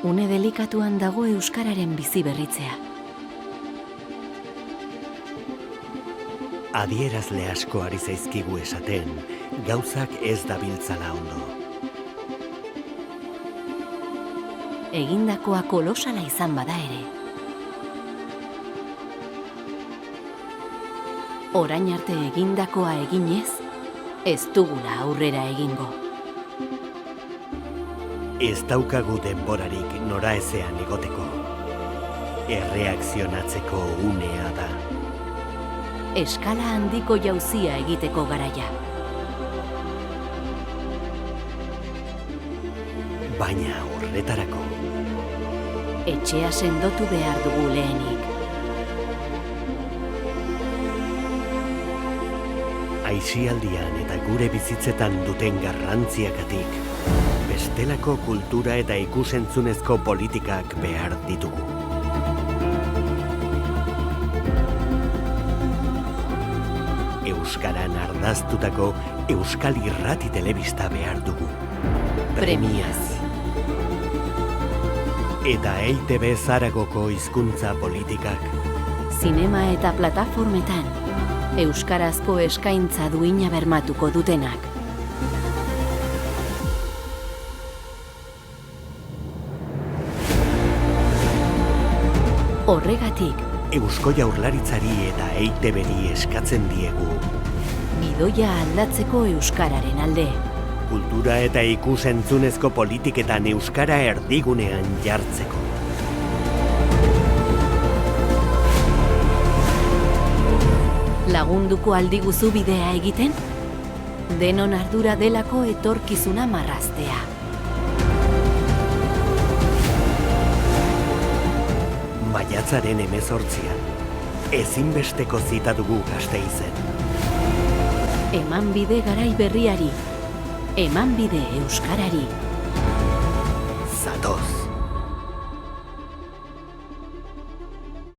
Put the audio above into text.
Une delikatuan dago euskararen bizi berritzea. Adierazle asko ari zaizkigu esaten, gauzak ez dabiltzala ondo. Egindakoa kolosala izan bada ere. Orain arte egindakoa eginez, ez dugula aurrera egingo. Ez daukagu denborarik nora ezean egoteko. Erreakzionatzeko unea da. Eskala handiko jauzia egiteko garaia. Baina horretarako. Etxea sendotu behar dugu lehenik. Aisialdian eta gure bizitzetan duten garrantziagatik, bestelako kultura eta ikusentzunezko politikak behar ditugu. Euskaran ardaztutako Euskal Irrati Telebista behar dugu. Premiaz. Eta EITB Zaragoko hizkuntza politikak. Zinema eta plataformetan, euskarazko eskaintza duina bermatuko dutenak. Horregatik, Eusko Jaurlaritzari eta EITB-ri eskatzen diegu. Gidoia aldatzeko euskararen alde. Kultura eta ikusentzunezko politiketan euskara erdigunean jartzeko. Lagunduko aldiguzu bidea egiten? Denon ardura delako etorkizuna marraztea. Maiatzaren 18an, ezinbesteko zita dugu Gasteizen. Eman bide garai berriari, eman bide euskarari.